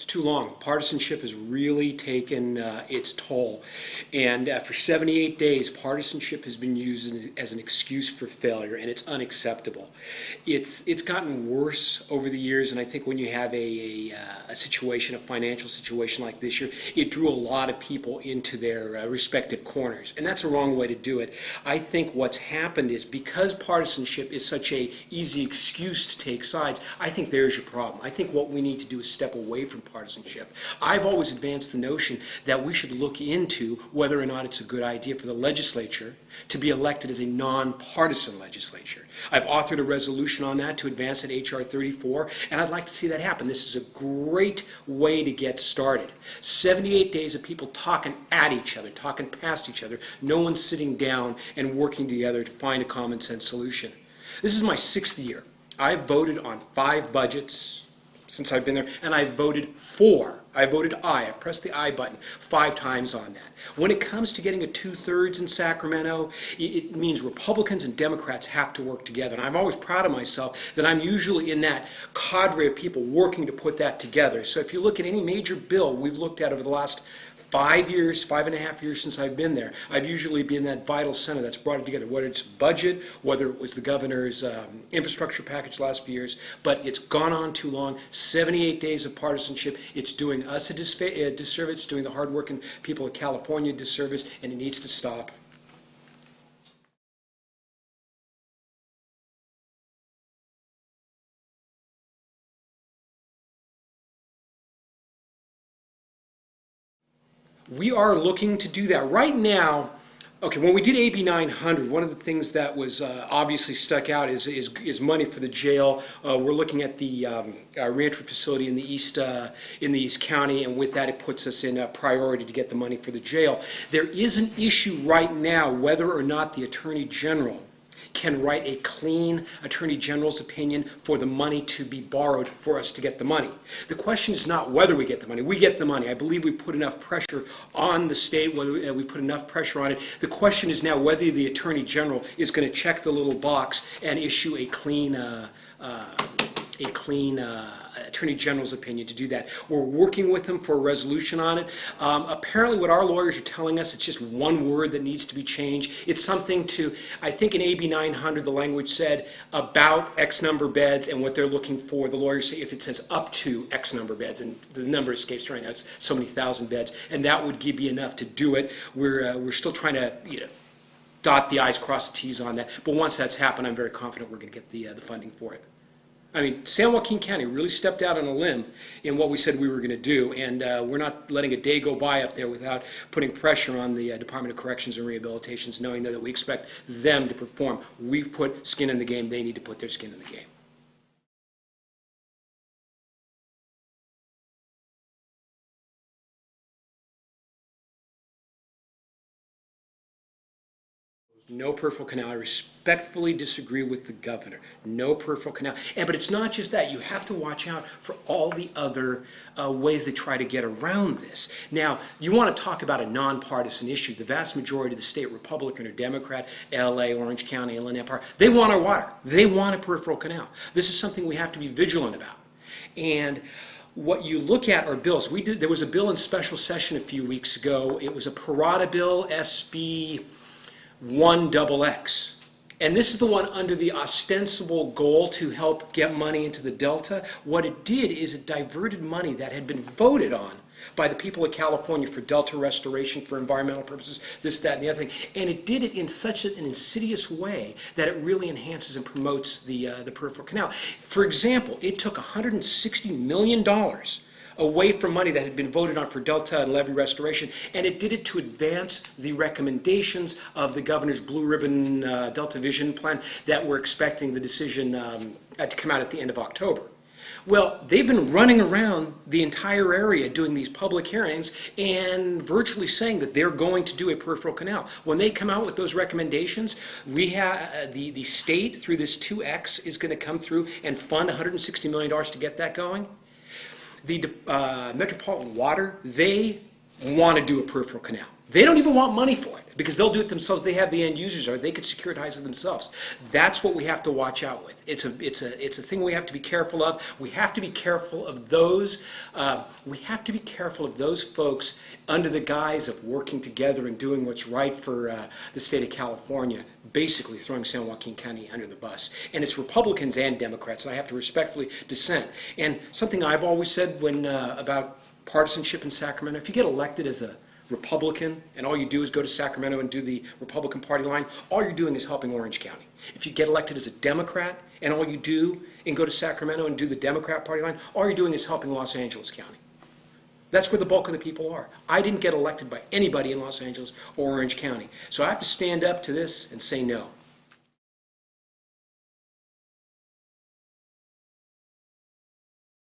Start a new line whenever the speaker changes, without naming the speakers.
too long. Partisanship has really taken its toll. And for 78 days, partisanship has been used as an excuse for failure, and it's unacceptable. It's gotten worse over the years, and I think when you have a situation, a financial situation like this year, it drew a lot of people into their respective corners. And that's a wrong way to do it. I think what's happened is because partisanship is such a easy excuse to take sides, I think there's your problem. I think what we need to do is step away from partisanship. I've always advanced the notion that we should look into whether or not it's a good idea for the legislature to be elected as a nonpartisan legislature. I've authored a resolution on that to advance at H.R. 34, and I'd like to see that happen. This is a great way to get started. 78 days of people talking at each other, talking past each other, no one sitting down and working together to find a common sense solution. This is my 6th year. I've voted on 5 budgets since I've been there, and I voted for. I've pressed the I button 5 times on that. When it comes to getting a 2/3 in Sacramento, it means Republicans and Democrats have to work together. And I'm always proud of myself that I'm usually in that cadre of people working to put that together. So if you look at any major bill we've looked at over the last 5 years, 5.5 years since I've been there, I've usually been that vital center that's brought it together, whether it's budget, whether it was the governor's infrastructure package last few years, but it's gone on too long. 78 days of partisanship. It's doing us a disservice, it's doing the hardworking people of California a disservice, and it needs to stop. We are looking to do that. Right now, okay, when we did AB 900, one of the things that was obviously stuck out is money for the jail. We're looking at the reentry facility in the East County, and with that it puts us in a priority to get the money for the jail. There is an issue right now whether or not the Attorney General can write a clean Attorney General's opinion for the money to be borrowed for us to get the money. The question is not whether we get the money. We get the money. I believe we put enough pressure on the state, whether we put enough pressure on it. The question is now whether the Attorney General is going to check the little box and issue a clean Attorney General's opinion to do that. We're working with them for a resolution on it. Apparently what our lawyers are telling us, it's just one word that needs to be changed. It's something to, I think in AB 900 the language said about X number of beds, and what they're looking for, the lawyers say if it says up to X number of beds, and the number escapes right now, it's so many thousand beds, and that would give you enough to do it. We're still trying to, dot the I's, cross the T's on that, but once that's happened, I'm very confident we're going to get the funding for it. I mean, San Joaquin County really stepped out on a limb in what we said we were going to do, and we're not letting a day go by up there without putting pressure on the Department of Corrections and Rehabilitations, knowing that we expect them to perform. We've put skin in the game. They need to put their skin in the game. No peripheral canal. I respectfully disagree with the governor. No peripheral canal. But it's not just that. You have to watch out for all the other ways they try to get around this. Now, you want to talk about a nonpartisan issue. The vast majority of the state, Republican or Democrat, LA, Orange County, Inland Empire, they want our water. They want a peripheral canal. This is something we have to be vigilant about. And what you look at are bills. There was a bill in special session a few weeks ago. It was a Parada bill, SB 1XX. And this is the one under the ostensible goal to help get money into the Delta. What it did is it diverted money that had been voted on by the people of California for Delta restoration, for environmental purposes, this, that, and the other thing. And it did it in such an insidious way that it really enhances and promotes the peripheral canal. For example, it took $160 million away from money that had been voted on for Delta and levee restoration, and it did it to advance the recommendations of the governor's Blue Ribbon Delta Vision Plan that we're expecting the decision to come out at the end of October. Well, they've been running around the entire area doing these public hearings and virtually saying that they're going to do a peripheral canal. When they come out with those recommendations, we have the state through this 2X is going to come through and fund $160 million to get that going. The Metropolitan Water, they want to do a peripheral canal. They don't even want money for it because they'll do it themselves. They have the end users, or they could securitize it themselves. That's what we have to watch out with. It's a thing we have to be careful of. We have to be careful of those. We have to be careful of those folks under the guise of working together and doing what's right for the state of California, basically throwing San Joaquin County under the bus. And it's Republicans and Democrats, and I have to respectfully dissent. And something I've always said when about partisanship in Sacramento, if you get elected as a Republican and all you do is go to Sacramento and do the Republican Party line, all you're doing is helping Orange County. If you get elected as a Democrat and all you do and go to Sacramento and do the Democrat Party line, all you're doing is helping Los Angeles County. That's where the bulk of the people are. I didn't get elected by anybody in Los Angeles or Orange County. So I have to stand up to this and say no.